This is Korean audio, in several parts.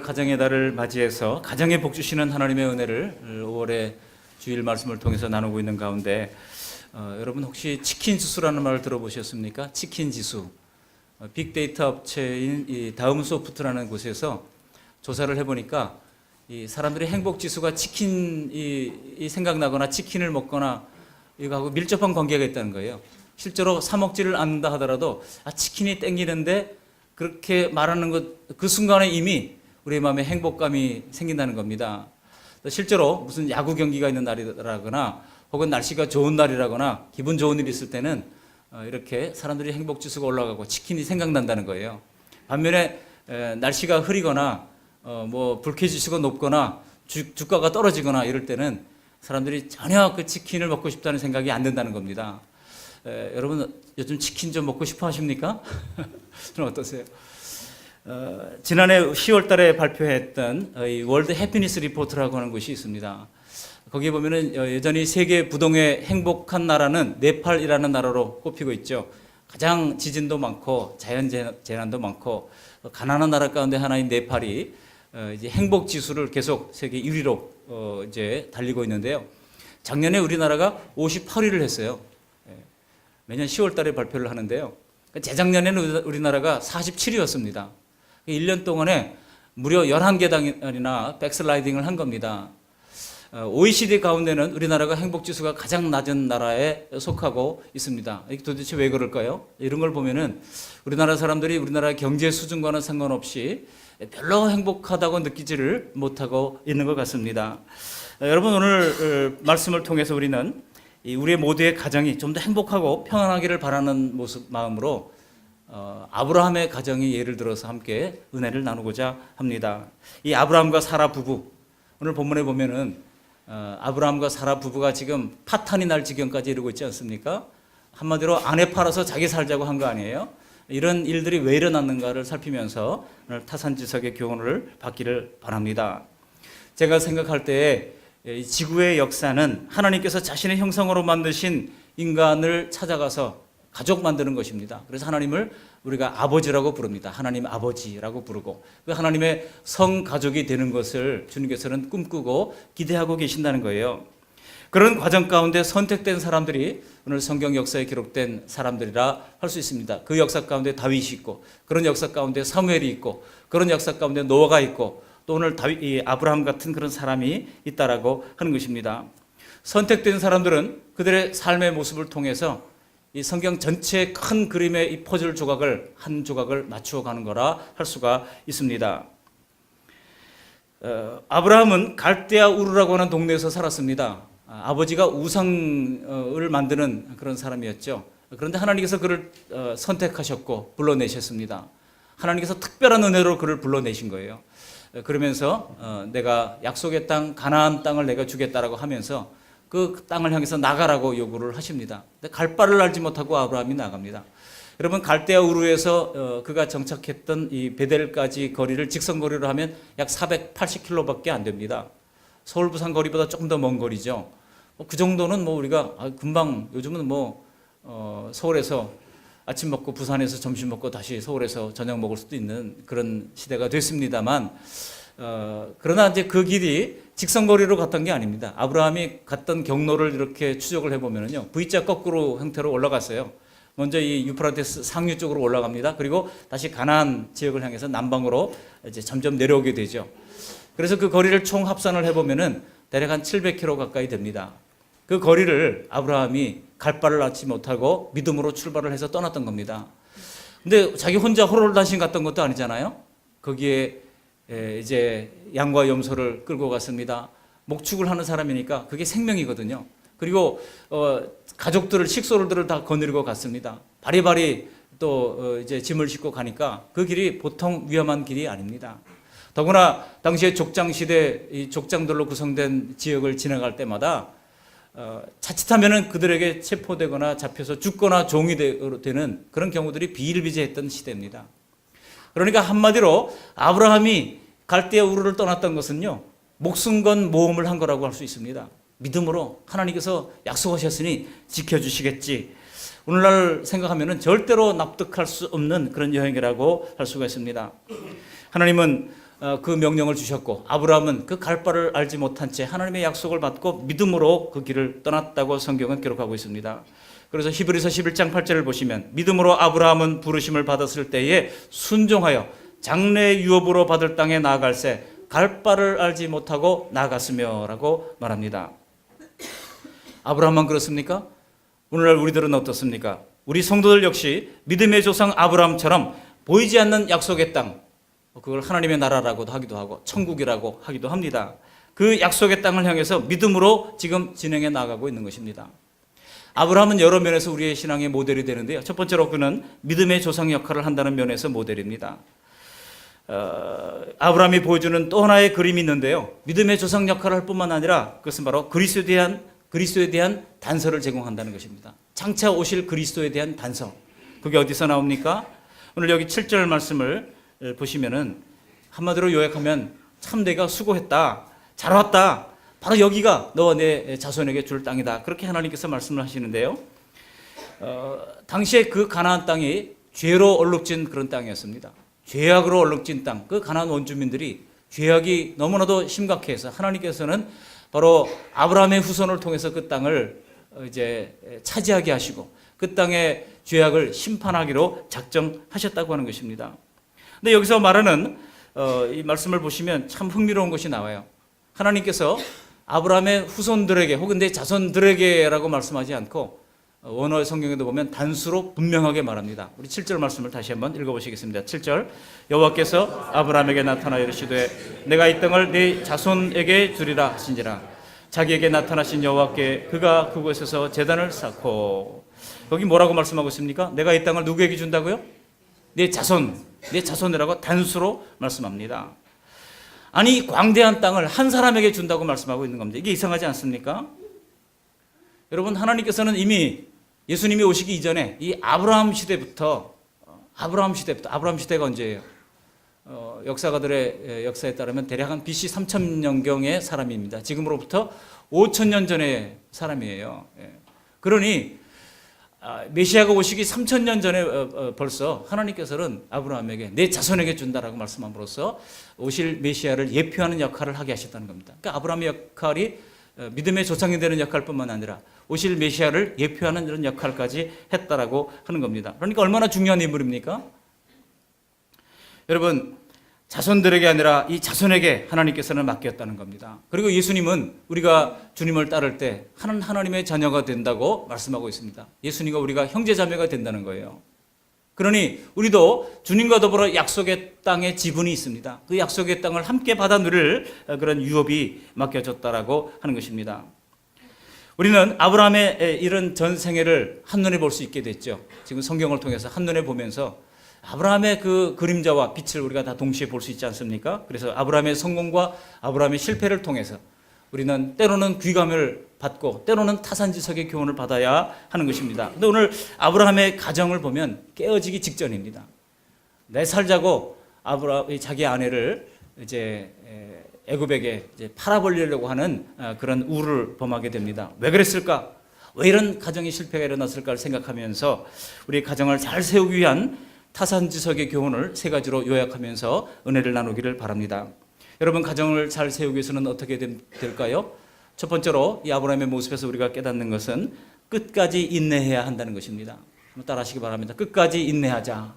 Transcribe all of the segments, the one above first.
가정의 달을 맞이해서 가정에 복 주시는 하나님의 은혜를 5월의 주일 말씀을 통해서 나누고 있는 가운데 여러분 혹시 치킨 지수라는 말을 들어보셨습니까? 치킨 지수. 빅데이터 업체인 이 다음소프트라는 곳에서 조사를 해보니까 이 사람들의 행복 지수가 치킨이 생각나거나 치킨을 먹거나 이거하고 밀접한 관계가 있다는 거예요. 실제로 사 먹지를 않는다 하더라도 치킨이 땡기는데 그렇게 말하는 것 그 순간에 이미 우리의 마음에 행복감이 생긴다는 겁니다. 실제로 무슨 야구 경기가 있는 날이라거나 혹은 날씨가 좋은 날이라거나 기분 좋은 일이 있을 때는 이렇게 사람들이 행복 지수가 올라가고 치킨이 생각난다는 거예요. 반면에 날씨가 흐리거나 뭐 불쾌 지수가 높거나 주가가 떨어지거나 이럴 때는 사람들이 전혀 그 치킨을 먹고 싶다는 생각이 안 든다는 겁니다. 여러분 요즘 치킨 좀 먹고 싶어 하십니까? 저는 어떠세요? 지난해 10월 달에 발표했던 이 월드 해피니스 리포트라고 하는 것이 있습니다. 거기에 보면은 여전히 세계 부동의 행복한 나라는 네팔이라는 나라로 꼽히고 있죠. 가장 지진도 많고 자연 재난도 많고 가난한 나라 가운데 하나인 네팔이 이제 행복 지수를 계속 세계 1위로 이제 달리고 있는데요. 작년에 우리나라가 58위를 했어요. 매년 10월 달에 발표를 하는데요. 재작년에는 우리나라가 47위였습니다. 1년 동안에 무려 11계단이나 백슬라이딩을 한 겁니다. OECD 가운데는 우리나라가 행복지수가 가장 낮은 나라에 속하고 있습니다. 이게 도대체 왜 그럴까요? 이런 걸 보면은 우리나라 사람들이 우리나라의 경제 수준과는 상관없이 별로 행복하다고 느끼지를 못하고 있는 것 같습니다. 여러분 오늘 말씀을 통해서 우리는 우리 모두의 가정이 좀 더 행복하고 평안하기를 바라는 마음으로 아브라함의 가정이 예를 들어서 함께 은혜를 나누고자 합니다. 이 아브라함과 사라 부부, 오늘 본문에 보면은 아브라함과 사라 부부가 지금 파탄이 날 지경까지 이르고 있지 않습니까? 한마디로 아내 팔아서 자기 살자고 한 거 아니에요? 이런 일들이 왜 일어났는가를 살피면서 오늘 타산지석의 교훈을 받기를 바랍니다. 제가 생각할 때 지구의 역사는 하나님께서 자신의 형상으로 만드신 인간을 찾아가서 가족 만드는 것입니다. 그래서 하나님을 우리가 아버지라고 부릅니다. 하나님 아버지라고 부르고 그 하나님의 성가족이 되는 것을 주님께서는 꿈꾸고 기대하고 계신다는 거예요. 그런 과정 가운데 선택된 사람들이 오늘 성경 역사에 기록된 사람들이라 할 수 있습니다. 그 역사 가운데 다윗이 있고 그런 역사 가운데 사무엘이 있고 그런 역사 가운데 노아가 있고 또 오늘 아브라함 같은 그런 사람이 있다라고 하는 것입니다. 선택된 사람들은 그들의 삶의 모습을 통해서 이 성경 전체의 큰 그림의 이 퍼즐 조각을 한 조각을 맞추어 가는 거라 할 수가 있습니다. 아브라함은 갈대아 우르라고 하는 동네에서 살았습니다. 아버지가 우상을 만드는 그런 사람이었죠. 그런데 하나님께서 그를 선택하셨고 불러내셨습니다. 하나님께서 특별한 은혜로 그를 불러내신 거예요. 그러면서 내가 약속의 땅 가나안 땅을 내가 주겠다라고 하면서 그 땅을 향해서 나가라고 요구를 하십니다. 근데 갈 바를 알지 못하고 아브라함이 나갑니다. 여러분 갈대아 우르에서 그가 정착했던 이 베델까지 거리를 직선거리로 하면 약 480km밖에 안 됩니다. 서울 부산 거리보다 조금 더 먼 거리죠. 그 정도는 뭐 우리가 금방 요즘은 서울에서 아침 먹고 부산에서 점심 먹고 다시 서울에서 저녁 먹을 수도 있는 그런 시대가 됐습니다만 그러나 이제 그 길이 직선거리로 갔던 게 아닙니다. 아브라함이 갔던 경로를 이렇게 추적을 해보면요, V자 거꾸로 형태로 올라갔어요. 먼저 이 유프라테스 상류 쪽으로 올라갑니다. 그리고 다시 가나안 지역을 향해서 남방으로 이제 점점 내려오게 되죠. 그래서 그 거리를 총 합산을 해보면은 대략 한 700km 가까이 됩니다. 그 거리를 아브라함이 갈 바를 알지 못하고 믿음으로 출발을 해서 떠났던 겁니다. 근데 자기 혼자 호롤단신 갔던 것도 아니잖아요. 거기에 이제 양과 염소를 끌고 갔습니다. 목축을 하는 사람이니까 그게 생명이거든요. 그리고 가족들을 식소들을 다 거느리고 갔습니다. 바리바리 또 이제 짐을 싣고 가니까 그 길이 보통 위험한 길이 아닙니다. 더구나 당시에 족장 시대 이 족장들로 구성된 지역을 지나갈 때마다 자칫하면은 그들에게 체포되거나 잡혀서 죽거나 종이 되는 그런 경우들이 비일비재했던 시대입니다. 그러니까 한마디로 아브라함이 갈대아 우르를 떠났던 것은요, 목숨 건 모험을 한 거라고 할 수 있습니다. 믿음으로 하나님께서 약속하셨으니 지켜주시겠지. 오늘날 생각하면은 절대로 납득할 수 없는 그런 여행이라고 할 수가 있습니다. 하나님은 그 명령을 주셨고 아브라함은 그 갈 바를 알지 못한 채 하나님의 약속을 받고 믿음으로 그 길을 떠났다고 성경은 기록하고 있습니다. 그래서 히브리서 11장 8절을 보시면 믿음으로 아브라함은 부르심을 받았을 때에 순종하여 장래 유업으로 받을 땅에 나아갈새 갈 바를 알지 못하고 나아갔으며 라고 말합니다. 아브라함만 그렇습니까? 오늘날 우리들은 어떻습니까? 우리 성도들 역시 믿음의 조상 아브라함처럼 보이지 않는 약속의 땅, 그걸 하나님의 나라라고도 하기도 하고 천국이라고 하기도 합니다. 그 약속의 땅을 향해서 믿음으로 지금 진행해 나가고 있는 것입니다. 아브라함은 여러 면에서 우리의 신앙의 모델이 되는데요. 첫 번째로 그는 믿음의 조상 역할을 한다는 면에서 모델입니다. 아브라함이 보여주는 또 하나의 그림이 있는데요. 믿음의 조상 역할을 할 뿐만 아니라 그것은 바로 그리스도에 대한 단서를 제공한다는 것입니다. 장차 오실 그리스도에 대한 단서. 그게 어디서 나옵니까? 오늘 여기 7절 말씀을 보시면은 한마디로 요약하면 참 내가 수고했다. 잘 왔다. 바로 여기가 너와 내 자손에게 줄 땅이다. 그렇게 하나님께서 말씀을 하시는데요. 당시에 그 가나안 땅이 죄로 얼룩진 그런 땅이었습니다. 죄악으로 얼룩진 땅. 그 가나안 원주민들이 죄악이 너무나도 심각해서 하나님께서는 바로 아브라함의 후손을 통해서 그 땅을 이제 차지하게 하시고 그 땅의 죄악을 심판하기로 작정하셨다고 하는 것입니다. 근데 여기서 말하는 이 말씀을 보시면 참 흥미로운 것이 나와요. 하나님께서 아브라함의 후손들에게 혹은 내 자손들에게라고 말씀하지 않고 원어의 성경에도 보면 단수로 분명하게 말합니다. 우리 7절 말씀을 다시 한번 읽어보시겠습니다. 7절 여호와께서 아브라함에게 나타나 이르시되 내가 이 땅을 네 자손에게 주리라 하신지라. 자기에게 나타나신 여호와께 그가 그곳에서 제단을 쌓고, 여기 뭐라고 말씀하고 있습니까? 내가 이 땅을 누구에게 준다고요? 내 자손이라고 단수로 말씀합니다. 아니 광대한 땅을 한 사람에게 준다고 말씀하고 있는 겁니다. 이게 이상하지 않습니까? 여러분, 하나님께서는 이미 예수님이 오시기 이전에 이 아브라함 시대가 언제예요? 역사가들의 역사에 따르면 대략 한 BC 3000년경의 사람입니다. 지금으로부터 5000년 전의 사람이에요. 그러니 메시아가 오시기 3000년 전에 벌써 하나님께서는 아브라함에게 내 자손에게 준다라고 말씀함으로써 오실 메시아를 예표하는 역할을 하게 하셨다는 겁니다. 그러니까 아브라함의 역할이 믿음의 조상이 되는 역할뿐만 아니라 오실 메시아를 예표하는 이런 역할까지 했다라고 하는 겁니다. 그러니까 얼마나 중요한 인물입니까? 여러분, 자손들에게 아니라 이 자손에게 하나님께서는 맡겼다는 겁니다. 그리고 예수님은 우리가 주님을 따를 때 하나님의 자녀가 된다고 말씀하고 있습니다. 예수님과 우리가 형제자매가 된다는 거예요. 그러니 우리도 주님과 더불어 약속의 땅에 지분이 있습니다. 그 약속의 땅을 함께 받아 누릴 그런 유업이 맡겨졌다라고 하는 것입니다. 우리는 아브라함의 이런 전 생애를 한눈에 볼 수 있게 됐죠. 지금 성경을 통해서 한눈에 보면서 아브라함의 그 그림자와 빛을 우리가 다 동시에 볼 수 있지 않습니까? 그래서 아브라함의 성공과 아브라함의 실패를 통해서 우리는 때로는 귀감을 받고 때로는 타산지석의 교훈을 받아야 하는 것입니다. 근데 오늘 아브라함의 가정을 보면 깨어지기 직전입니다. 내 살자고 아브라함이 자기 아내를 이제 애굽에게 이제 팔아버리려고 하는 그런 우를 범하게 됩니다. 왜 그랬을까? 왜 이런 가정의 실패가 일어났을까를 생각하면서 우리 가정을 잘 세우기 위한 타산지석의 교훈을 세 가지로 요약하면서 은혜를 나누기를 바랍니다. 여러분, 가정을 잘 세우기 위해서는 어떻게 될까요? 첫 번째로 이 아브라함의 모습에서 우리가 깨닫는 것은 끝까지 인내해야 한다는 것입니다. 한번 따라하시기 바랍니다. 끝까지 인내하자.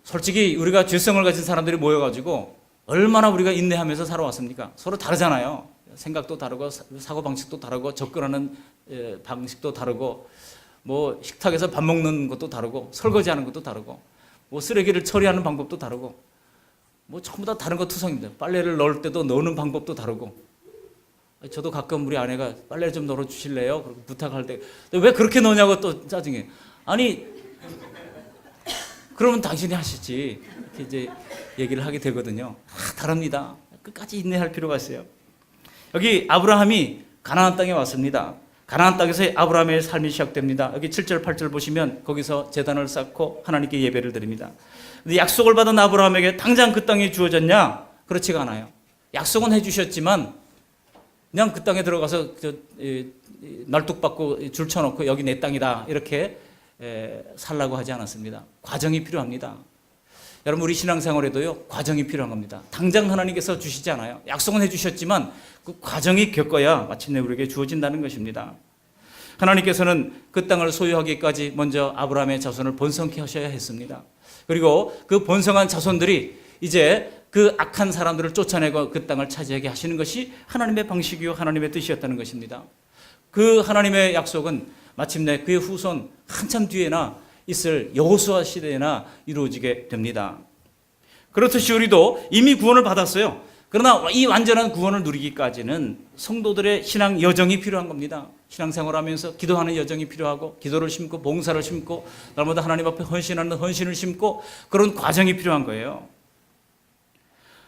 솔직히 우리가 죄성을 가진 사람들이 모여가지고 얼마나 우리가 인내하면서 살아왔습니까? 서로 다르잖아요. 생각도 다르고 사고방식도 다르고 접근하는 방식도 다르고 뭐 식탁에서 밥 먹는 것도 다르고 설거지하는 것도 다르고 뭐 쓰레기를 처리하는 방법도 다르고 뭐 전부 다 다른 거 투성입니다. 빨래를 넣을 때도 넣는 방법도 다르고, 저도 가끔 우리 아내가 빨래 좀 넣어 주실래요? 그렇게 부탁할 때 왜 그렇게 넣냐고 또 짜증해. 아니 그러면 당신이 하시지, 이렇게 이제 얘기를 하게 되거든요. 다릅니다. 끝까지 인내할 필요가 있어요. 여기 아브라함이 가나안 땅에 왔습니다. 가나안 땅에서 아브라함의 삶이 시작됩니다. 여기 7절 8절 보시면 거기서 제단을 쌓고 하나님께 예배를 드립니다. 근데 약속을 받은 아브라함에게 당장 그 땅이 주어졌냐? 그렇지가 않아요. 약속은 해주셨지만 그냥 그 땅에 들어가서 날뚝받고 줄 쳐놓고 여기 내 땅이다 이렇게 살라고 하지 않았습니다. 과정이 필요합니다. 여러분 우리 신앙생활에도요 과정이 필요한 겁니다. 당장 하나님께서 주시지 않아요. 약속은 해주셨지만 그 과정이 겪어야 마침내 우리에게 주어진다는 것입니다. 하나님께서는 그 땅을 소유하기까지 먼저 아브라함의 자손을 번성케 하셔야 했습니다. 그리고 그 번성한 자손들이 이제 그 악한 사람들을 쫓아내고 그 땅을 차지하게 하시는 것이 하나님의 방식이요 하나님의 뜻이었다는 것입니다. 그 하나님의 약속은 마침내 그의 후손 한참 뒤에나 있을 여호수아 시대에나 이루어지게 됩니다. 그렇듯이 우리도 이미 구원을 받았어요. 그러나 이 완전한 구원을 누리기까지는 성도들의 신앙 여정이 필요한 겁니다. 신앙생활하면서 기도하는 여정이 필요하고 기도를 심고 봉사를 심고 날마다 하나님 앞에 헌신하는 헌신을 심고 그런 과정이 필요한 거예요.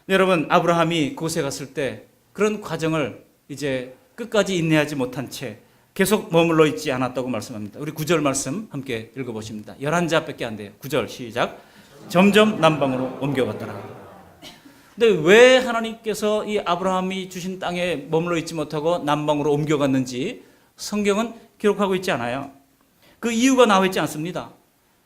여러분 아브라함이 그곳에 갔을 때 그런 과정을 이제 끝까지 인내하지 못한 채 계속 머물러 있지 않았다고 말씀합니다. 우리 9절 말씀 함께 읽어보십니다. 11자밖에 안 돼요. 9절 시작. 점점 남방으로 옮겨갔더라. 근데 왜 하나님께서 이 아브라함이 주신 땅에 머물러 있지 못하고 남방으로 옮겨갔는지 성경은 기록하고 있지 않아요. 그 이유가 나와 있지 않습니다.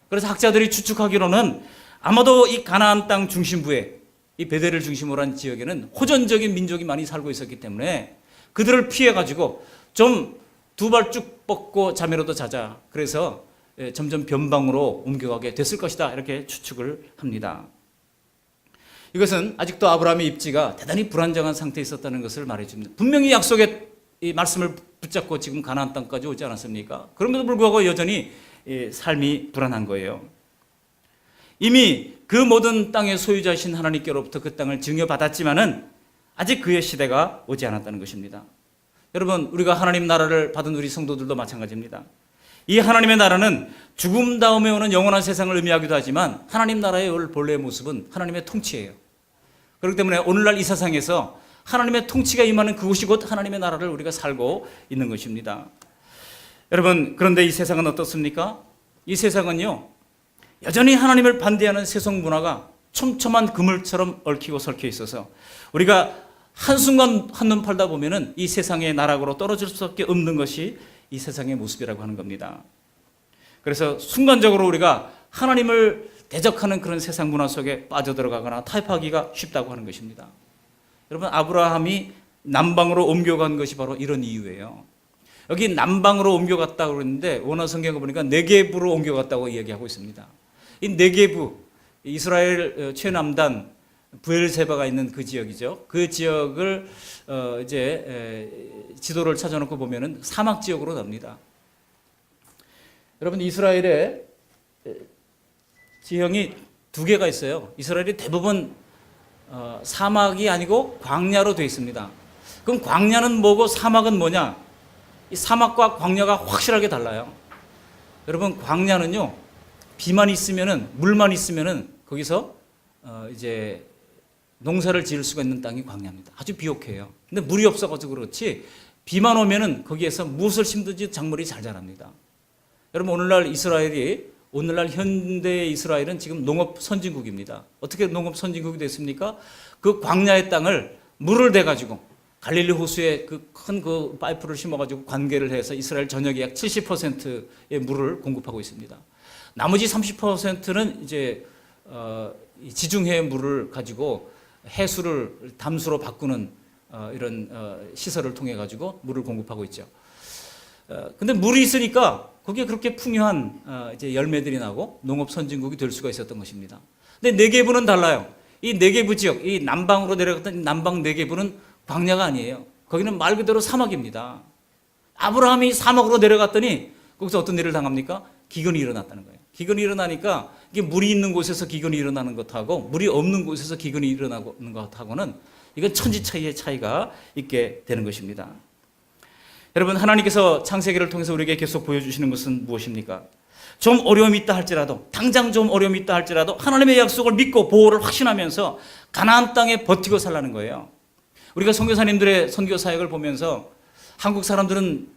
그래서 학자들이 추측하기로는 아마도 이 가나안 땅 중심부에 이 베델을 중심으로 한 지역에는 호전적인 민족이 많이 살고 있었기 때문에 그들을 피해가지고 좀 두 발 쭉 뻗고 잠이라도 자자. 그래서 점점 변방으로 옮겨가게 됐을 것이다. 이렇게 추측을 합니다. 이것은 아직도 아브라함의 입지가 대단히 불안정한 상태에 있었다는 것을 말해줍니다. 분명히 약속의 이 말씀을 붙잡고 지금 가나안 땅까지 오지 않았습니까? 그럼에도 불구하고 여전히 삶이 불안한 거예요. 이미 그 모든 땅의 소유자이신 하나님께로부터 그 땅을 증여받았지만은 아직 그의 시대가 오지 않았다는 것입니다. 여러분 우리가 하나님 나라를 받은 우리 성도들도 마찬가지입니다. 이 하나님의 나라는 죽음 다음에 오는 영원한 세상을 의미하기도 하지만 하나님 나라의 본래의 모습은 하나님의 통치예요. 그렇기 때문에 오늘날 이 세상에서 하나님의 통치가 임하는 그곳이 곧 하나님의 나라를 우리가 살고 있는 것입니다. 여러분 그런데 이 세상은 어떻습니까? 이 세상은요 여전히 하나님을 반대하는 세속 문화가 촘촘한 그물처럼 얽히고 설켜 있어서 우리가 한순간 한눈 팔다 보면은 이 세상의 나락으로 떨어질 수밖에 없는 것이 이 세상의 모습이라고 하는 겁니다. 그래서 순간적으로 우리가 하나님을 대적하는 그런 세상 문화 속에 빠져들어가거나 타협하기가 쉽다고 하는 것입니다. 여러분 아브라함이 남방으로 옮겨간 것이 바로 이런 이유예요. 여기 남방으로 옮겨갔다고 그러는데 원어 성경을 보니까 네게브로 옮겨갔다고 이야기하고 있습니다. 이 네게브 이스라엘 최남단 브엘세바가 있는 그 지역이죠. 그 지역을 지도를 찾아놓고 보면은 사막 지역으로 납니다. 여러분 이스라엘의 지형이 두 개가 있어요. 이스라엘이 대부분 사막이 아니고 광야로 되어 있습니다. 그럼 광야는 뭐고 사막은 뭐냐? 이 사막과 광야가 확실하게 달라요. 여러분 광야는요 비만 있으면은 물만 있으면은 거기서 이제 농사를 지을 수가 있는 땅이 광야입니다. 아주 비옥해요. 근데 물이 없어가지고 그렇지 비만 오면은 거기에서 무엇을 심든지 작물이 잘 자랍니다. 여러분 오늘날 현대 이스라엘은 지금 농업 선진국입니다. 어떻게 농업 선진국이 됐습니까? 그 광야의 땅을 물을 대가지고 갈릴리 호수에 그 큰 그 파이프를 심어가지고 관계를 해서 이스라엘 전역의 약 70%의 물을 공급하고 있습니다. 나머지 30%는 이제 지중해의 물을 가지고 해수를 담수로 바꾸는 이런 시설을 통해 가지고 물을 공급하고 있죠. 근데 물이 있으니까 거기에 그렇게 풍요한 이제 열매들이 나고 농업 선진국이 될 수가 있었던 것입니다. 근데 네게브는 달라요. 이 네게브 지역, 이 남방으로 내려갔던 남방 네게브는 광야가 아니에요. 거기는 말 그대로 사막입니다. 아브라함이 사막으로 내려갔더니 거기서 어떤 일을 당합니까? 기근이 일어났다는 거예요. 기근이 일어나니까 이게 물이 있는 곳에서 기근이 일어나는 것하고 물이 없는 곳에서 기근이 일어나는 것하고는 이건 천지차이의 차이가 있게 되는 것입니다. 여러분 하나님께서 창세기를 통해서 우리에게 계속 보여주시는 것은 무엇입니까? 좀 어려움이 있다 할지라도 당장 좀 어려움이 있다 할지라도 하나님의 약속을 믿고 보호를 확신하면서 가나안 땅에 버티고 살라는 거예요. 우리가 선교사님들의 선교 사역을 보면서 한국 사람들은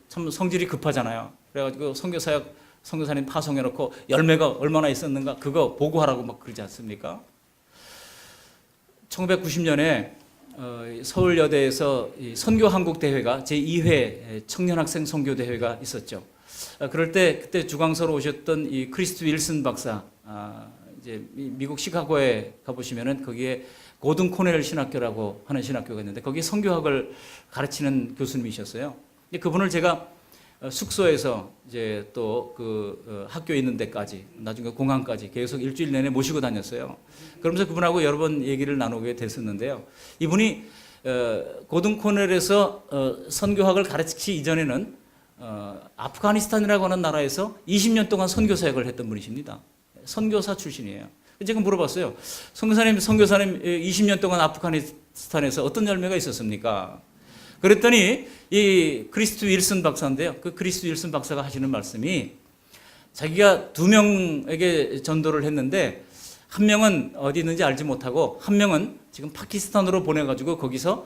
참 성질이 급하잖아요. 그래가지고 선교사님 파송해놓고 열매가 얼마나 있었는가 그거 보고하라고 막 그러지 않습니까? 1990년에 서울여대에서 선교한국대회가 제2회 청년학생 선교대회가 있었죠. 그럴 때 그때 주강서로 오셨던 이 크리스트 윌슨 박사 이제 미국 시카고에 가보시면은 거기에 고든 코넬 신학교라고 하는 신학교가 있는데 거기 선교학을 가르치는 교수님이셨어요. 그분을 제가 숙소에서 이제 또 그 학교에 있는 데까지 나중에 공항까지 계속 일주일 내내 모시고 다녔어요. 그러면서 그분하고 여러 번 얘기를 나누게 됐었는데요. 이분이 고든 코넬에서 선교학을 가르치기 이전에는 아프가니스탄이라고 하는 나라에서 20년 동안 선교 사역을 했던 분이십니다. 선교사 출신이에요. 제가 물어봤어요. 선교사님 20년 동안 아프가니스탄에서 어떤 열매가 있었습니까? 그랬더니 이 크리스트 윌슨 박사인데요. 그 크리스트 윌슨 박사가 하시는 말씀이 자기가 2명에게 전도를 했는데 한 명은 어디 있는지 알지 못하고 한 명은 지금 파키스탄으로 보내가지고 거기서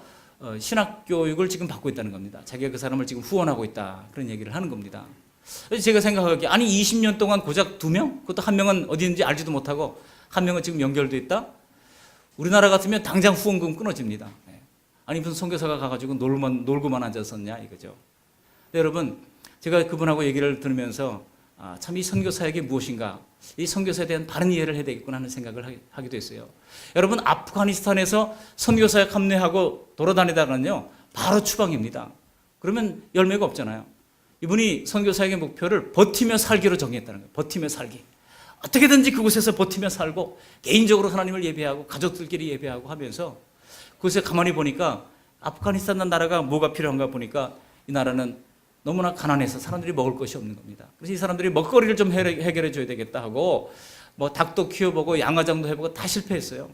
신학 교육을 지금 받고 있다는 겁니다. 자기가 그 사람을 지금 후원하고 있다. 그런 얘기를 하는 겁니다. 제가 생각하기에 아니 20년 동안 고작 2명? 그것도 한 명은 어디 있는지 알지도 못하고 한 명은 지금 연결돼 있다? 우리나라 같으면 당장 후원금 끊어집니다. 아니 무슨 선교사가 가가지고 놀고만 앉았었냐 이거죠. 여러분 제가 그분하고 얘기를 들으면서 참 이 선교 사역이 무엇인가, 이 선교사에 대한 바른 이해를 해야 되겠구나 하는 생각을 하기도 했어요. 여러분 아프가니스탄에서 선교 사역 합류하고 돌아다니다가는요 바로 추방입니다. 그러면 열매가 없잖아요. 이분이 선교 사역의 목표를 버티며 살기로 정했다는 거예요. 버티며 살기. 어떻게든지 그곳에서 버티며 살고 개인적으로 하나님을 예배하고 가족들끼리 예배하고 하면서 그곳에 가만히 보니까 아프가니스탄 나라가 뭐가 필요한가 보니까 이 나라는 너무나 가난해서 사람들이 먹을 것이 없는 겁니다. 그래서 이 사람들이 먹거리를 좀 해결해 줘야 되겠다 하고 뭐 닭도 키워보고 양화장도 해보고 다 실패했어요.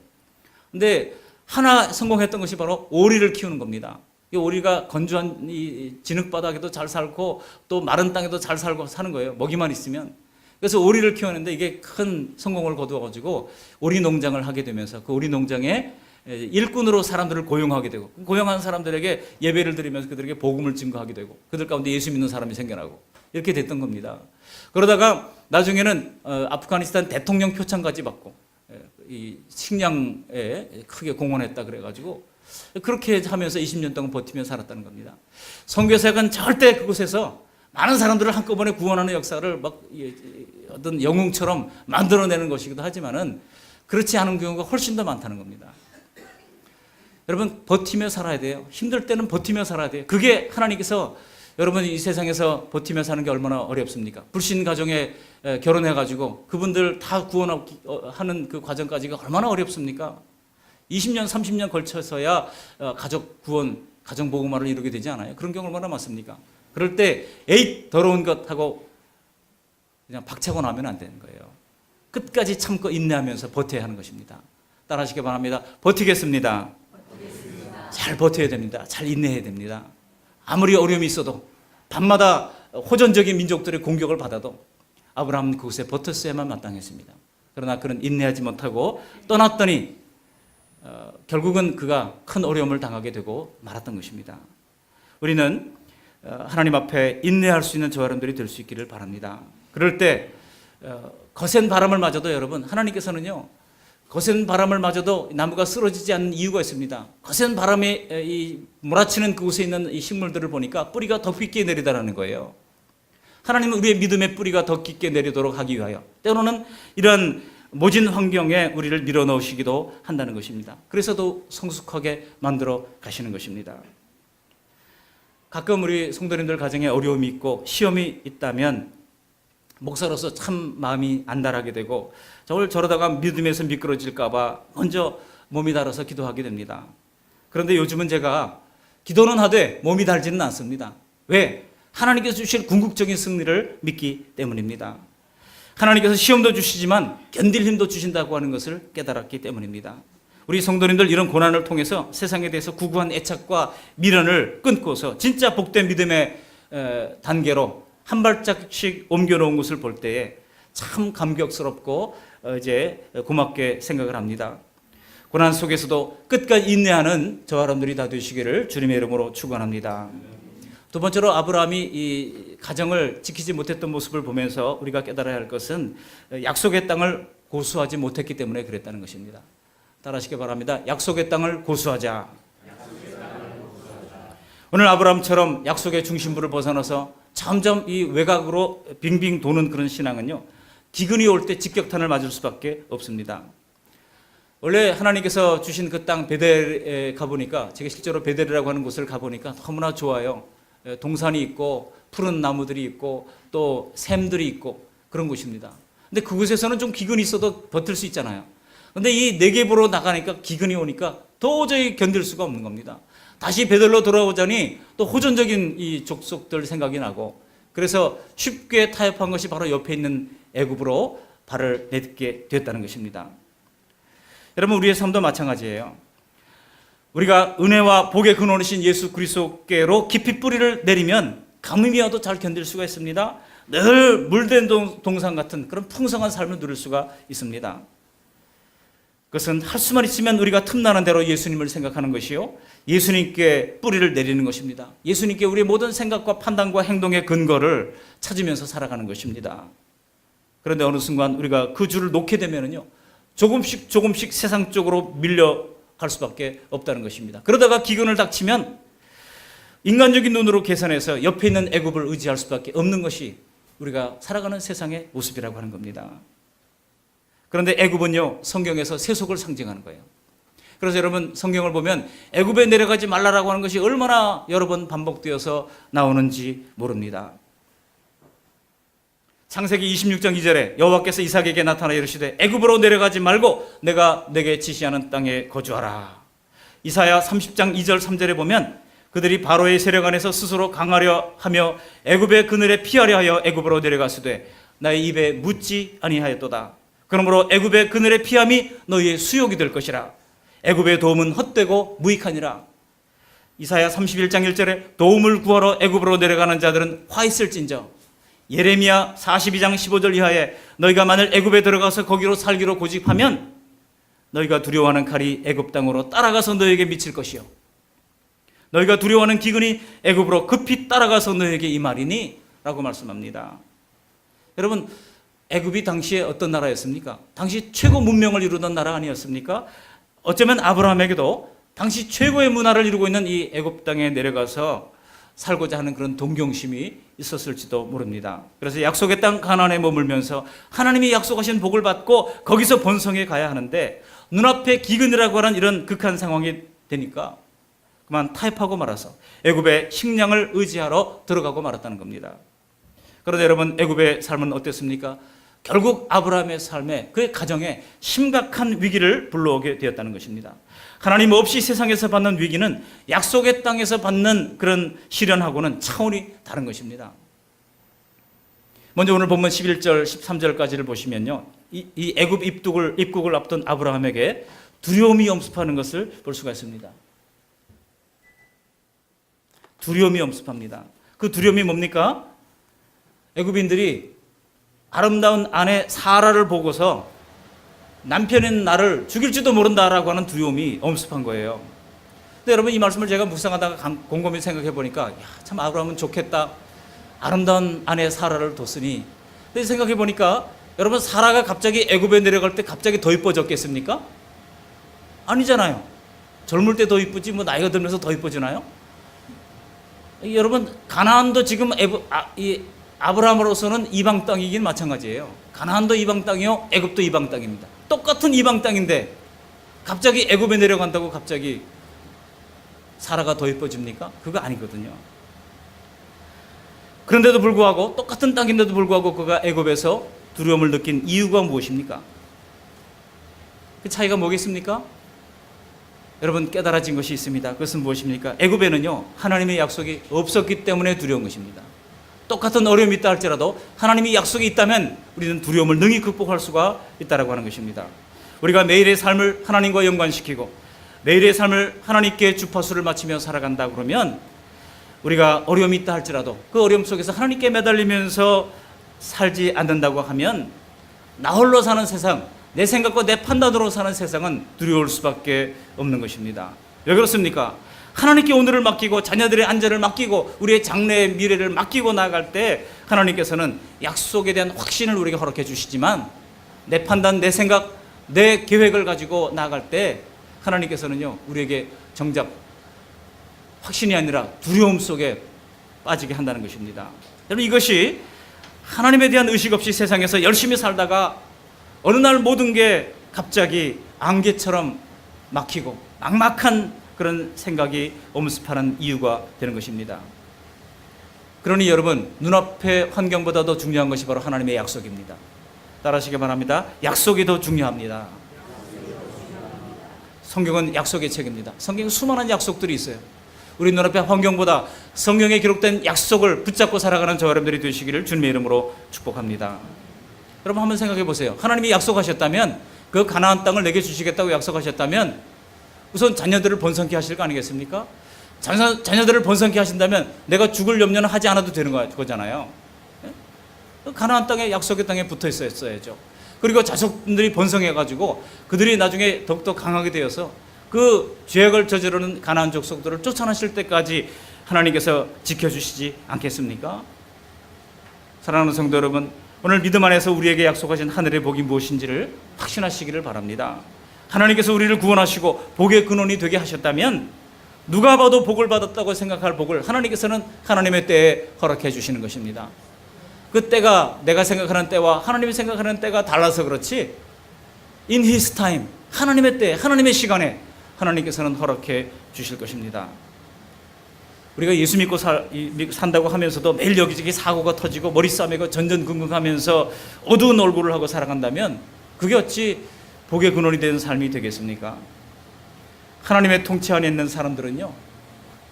근데 하나 성공했던 것이 바로 오리를 키우는 겁니다. 이 오리가 건조한 이 진흙바닥에도 잘 살고 또 마른 땅에도 잘 살고 사는 거예요. 먹이만 있으면. 그래서 오리를 키우는데 이게 큰 성공을 거두어가지고 오리 농장을 하게 되면서 그 오리 농장에 일꾼으로 사람들을 고용하게 되고 고용한 사람들에게 예배를 드리면서 그들에게 복음을 증거하게 되고 그들 가운데 예수 믿는 사람이 생겨나고 이렇게 됐던 겁니다. 그러다가 나중에는 아프가니스탄 대통령 표창까지 받고 이 식량에 크게 공헌했다 그래가지고 그렇게 하면서 20년 동안 버티며 살았다는 겁니다. 선교사역은 절대 그곳에서 많은 사람들을 한꺼번에 구원하는 역사를 막 어떤 영웅처럼 만들어내는 것이기도 하지만은 그렇지 않은 경우가 훨씬 더 많다는 겁니다. 여러분 버티며 살아야 돼요. 힘들 때는 버티며 살아야 돼요. 그게 하나님께서 여러분 이 세상에서 버티며 사는 게 얼마나 어렵습니까? 불신 가정에 결혼해가지고 그분들 다 구원하는 그 과정까지가 얼마나 어렵습니까? 20년, 30년 걸쳐서야 가족 구원, 가정 복음화를 이루게 되지 않아요? 그런 경우 얼마나 많습니까? 그럴 때 에잇 더러운 것 하고 그냥 박차고 나면 안 되는 거예요. 끝까지 참고 인내하면서 버텨야 하는 것입니다. 따라하시기 바랍니다. 버티겠습니다. 잘 버텨야 됩니다. 잘 인내해야 됩니다. 아무리 어려움이 있어도 밤마다 호전적인 민족들의 공격을 받아도 아브라함은 그곳에 버텼어야만 마땅했습니다. 그러나 그는 인내하지 못하고 떠났더니 결국은 그가 큰 어려움을 당하게 되고 말았던 것입니다. 우리는 하나님 앞에 인내할 수 있는 저와 여러분들이 될 수 있기를 바랍니다. 그럴 때 거센 바람을 맞아도 여러분 하나님께서는요 거센 바람을 맞아도 나무가 쓰러지지 않는 이유가 있습니다. 거센 바람에 이 몰아치는 그곳에 있는 이 식물들을 보니까 뿌리가 더 깊게 내리다라는 거예요. 하나님은 우리의 믿음의 뿌리가 더 깊게 내리도록 하기 위하여 때로는 이런 모진 환경에 우리를 밀어넣으시기도 한다는 것입니다. 그래서 더 성숙하게 만들어 가시는 것입니다. 가끔 우리 성도님들 가정에 어려움이 있고 시험이 있다면 목사로서 참 마음이 안달하게 되고 저러다가 믿음에서 미끄러질까 봐 먼저 몸이 달아서 기도하게 됩니다. 그런데 요즘은 제가 기도는 하되 몸이 달지는 않습니다. 왜? 하나님께서 주실 궁극적인 승리를 믿기 때문입니다. 하나님께서 시험도 주시지만 견딜 힘도 주신다고 하는 것을 깨달았기 때문입니다. 우리 성도님들 이런 고난을 통해서 세상에 대해서 구구한 애착과 미련을 끊고서 진짜 복된 믿음의 단계로 한 발짝씩 옮겨놓은 것을 볼 때에 참 감격스럽고 이제 고맙게 생각을 합니다. 고난 속에서도 끝까지 인내하는 저와 여러분들이 다 되시기를 주님의 이름으로 축원합니다. 두 번째로 아브라함이 이 가정을 지키지 못했던 모습을 보면서 우리가 깨달아야 할 것은 약속의 땅을 고수하지 못했기 때문에 그랬다는 것입니다. 따라하시기 바랍니다. 약속의 땅을 고수하자. 오늘 아브라함처럼 약속의 중심부를 벗어나서 점점 이 외곽으로 빙빙 도는 그런 신앙은요 기근이 올 때 직격탄을 맞을 수밖에 없습니다. 원래 하나님께서 주신 그 땅 베델에 가보니까, 제가 실제로 베델이라고 하는 곳을 가보니까 너무나 좋아요. 동산이 있고 푸른 나무들이 있고 또 샘들이 있고 그런 곳입니다. 근데 그곳에서는 좀 기근이 있어도 버틸 수 있잖아요. 근데 이 네겝으로 나가니까 기근이 오니까 도저히 견딜 수가 없는 겁니다. 다시 베델로 돌아오자니 또 호전적인 이 족속들 생각이 나고, 그래서 쉽게 타협한 것이 바로 옆에 있는 애굽으로 발을 내딛게 됐다는 것입니다. 여러분, 우리의 삶도 마찬가지예요. 우리가 은혜와 복의 근원이신 예수 그리스도께로 깊이 뿌리를 내리면 가뭄이 와도 잘 견딜 수가 있습니다. 늘 물된 동산 같은 그런 풍성한 삶을 누릴 수가 있습니다. 그것은 할 수만 있으면 우리가 틈나는 대로 예수님을 생각하는 것이요, 예수님께 뿌리를 내리는 것입니다. 예수님께 우리의 모든 생각과 판단과 행동의 근거를 찾으면서 살아가는 것입니다. 그런데 어느 순간 우리가 그 줄을 놓게 되면요, 조금씩 세상 쪽으로 밀려갈 수밖에 없다는 것입니다. 그러다가 기근을 닥치면 인간적인 눈으로 계산해서 옆에 있는 애굽을 의지할 수밖에 없는 것이 우리가 살아가는 세상의 모습이라고 하는 겁니다. 그런데 애굽은요, 성경에서 세속을 상징하는 거예요. 그래서 여러분, 성경을 보면 애굽에 내려가지 말라라고 하는 것이 얼마나 여러 번 반복되어서 나오는지 모릅니다. 창세기 26장 2절에 여호와께서 이삭에게 나타나 이르시되 애굽으로 내려가지 말고 내가 내게 지시하는 땅에 거주하라. 이사야 30장 2절 3절에 보면 그들이 바로의 세력 안에서 스스로 강하려 하며 애굽의 그늘에 피하려 하여 애굽으로 내려가수되 나의 입에 묻지 아니하였도다. 그러므로 애굽의 그늘에 피함이 너희의 수욕이 될 것이라. 애굽의 도움은 헛되고 무익하니라. 이사야 31장 1절에 도움을 구하러 애굽으로 내려가는 자들은 화 있을진저. 예레미야 42장 15절 이하에 너희가 만일 애굽에 들어가서 거기로 살기로 고집하면 너희가 두려워하는 칼이 애굽 땅으로 따라가서 너희에게 미칠 것이요, 너희가 두려워하는 기근이 애굽으로 급히 따라가서 너희에게 임하리니 라고 말씀합니다. 여러분, 애굽이 당시에 어떤 나라였습니까? 당시 최고 문명을 이루던 나라 아니었습니까? 어쩌면 아브라함에게도 당시 최고의 문화를 이루고 있는 이 애굽 땅에 내려가서 살고자 하는 그런 동경심이 있었을지도 모릅니다. 그래서 약속의 땅 가나안에 머물면서 하나님이 약속하신 복을 받고 거기서 본성에 가야 하는데 눈앞에 기근이라고 하는 이런 극한 상황이 되니까 그만 타협하고 말아서 애굽의 식량을 의지하러 들어가고 말았다는 겁니다. 그런데 여러분, 애굽의 삶은 어땠습니까? 결국 아브라함의 삶에, 그의 가정에 심각한 위기를 불러오게 되었다는 것입니다. 하나님 없이 세상에서 받는 위기는 약속의 땅에서 받는 그런 시련하고는 차원이 다른 것입니다. 먼저 오늘 본문 11절 13절까지를 보시면요, 이 애굽 입국을 앞둔 아브라함에게 두려움이 엄습하는 것을 볼 수가 있습니다. 두려움이 엄습합니다. 그 두려움이 뭡니까? 애굽인들이 아름다운 아내 사라를 보고서 남편인 나를 죽일지도 모른다라고 하는 두려움이 엄습한 거예요. 근데 여러분, 이 말씀을 제가 묵상하다가 곰곰이 생각해 보니까 참 아브라함은 좋겠다. 아름다운 아내 사라를 뒀으니. 근데 생각해 보니까 여러분, 사라가 갑자기 애굽에 내려갈 때 갑자기 더 이뻐졌겠습니까? 아니잖아요. 젊을 때 더 이쁘지 뭐 나이가 들면서 더 이뻐지나요? 여러분, 가나안도 지금 아브라함으로서는 이방 땅이긴 마찬가지예요. 가나안도 이방 땅이요, 애굽도 이방 땅입니다. 똑같은 이방 땅인데 갑자기 애굽에 내려간다고 갑자기 사라가 더 이뻐집니까? 그거 아니거든요. 그런데도 불구하고, 똑같은 땅인데도 불구하고 그가 애굽에서 두려움을 느낀 이유가 무엇입니까? 그 차이가 뭐겠습니까? 여러분, 깨달아진 것이 있습니다. 그것은 무엇입니까? 애굽에는요, 하나님의 약속이 없었기 때문에 두려운 것입니다. 똑같은 어려움이 있다 할지라도 하나님이 약속이 있다면 우리는 두려움을 능히 극복할 수가 있다라고 하는 것입니다. 우리가 매일의 삶을 하나님과 연관시키고 매일의 삶을 하나님께 주파수를 맞추며 살아간다 그러면 우리가 어려움이 있다 할지라도 그 어려움 속에서 하나님께 매달리면서 살지 않는다고 하면 나 홀로 사는 세상, 내 생각과 내 판단으로 사는 세상은 두려울 수밖에 없는 것입니다. 왜 그렇습니까? 하나님께 오늘을 맡기고 자녀들의 안전을 맡기고 우리의 장래의 미래를 맡기고 나아갈 때 하나님께서는 약속에 대한 확신을 우리에게 허락해 주시지만 내 판단, 내 생각, 내 계획을 가지고 나아갈 때 하나님께서는요, 우리에게 정작 확신이 아니라 두려움 속에 빠지게 한다는 것입니다. 여러분, 이것이 하나님에 대한 의식 없이 세상에서 열심히 살다가 어느 날 모든 게 갑자기 안개처럼 막히고 막막한 그런 생각이 엄습하는 이유가 되는 것입니다. 그러니 여러분, 눈앞의 환경보다 더 중요한 것이 바로 하나님의 약속입니다. 따라하시기 바랍니다. 약속이 더 중요합니다. 성경은 약속의 책입니다. 성경에 수많은 약속들이 있어요. 우리 눈앞의 환경보다 성경에 기록된 약속을 붙잡고 살아가는 저 여러분들이 되시기를 주님의 이름으로 축복합니다. 여러분 한번 생각해 보세요. 하나님이 약속하셨다면, 그 가나안 땅을 내게 주시겠다고 약속하셨다면 우선 자녀들을 번성케 하실 거 아니겠습니까? 자녀들을 번성케 하신다면 내가 죽을 염려는 하지 않아도 되는 거잖아요. 가나안 땅에, 약속의 땅에 붙어 있었어야죠. 그리고 자손들이 번성해가지고 그들이 나중에 더욱더 강하게 되어서 그 죄악을 저지르는 가나안 족속들을 쫓아내실 때까지 하나님께서 지켜주시지 않겠습니까? 사랑하는 성도 여러분, 오늘 믿음 안에서 우리에게 약속하신 하늘의 복이 무엇인지를 확신하시기를 바랍니다. 하나님께서 우리를 구원하시고 복의 근원이 되게 하셨다면 누가 봐도 복을 받았다고 생각할 복을 하나님께서는 하나님의 때에 허락해 주시는 것입니다. 그 때가 내가 생각하는 때와 하나님이 생각하는 때가 달라서 그렇지, In His time, 하나님의 때, 하나님의 시간에 하나님께서는 허락해 주실 것입니다. 우리가 예수 믿고 산다고 하면서도 매일 여기저기 사고가 터지고 머리 싸매고 전전긍긍하면서 어두운 얼굴을 하고 살아간다면 그게 어찌 복의 근원이 되는 삶이 되겠습니까? 하나님의 통치 안에 있는 사람들은요,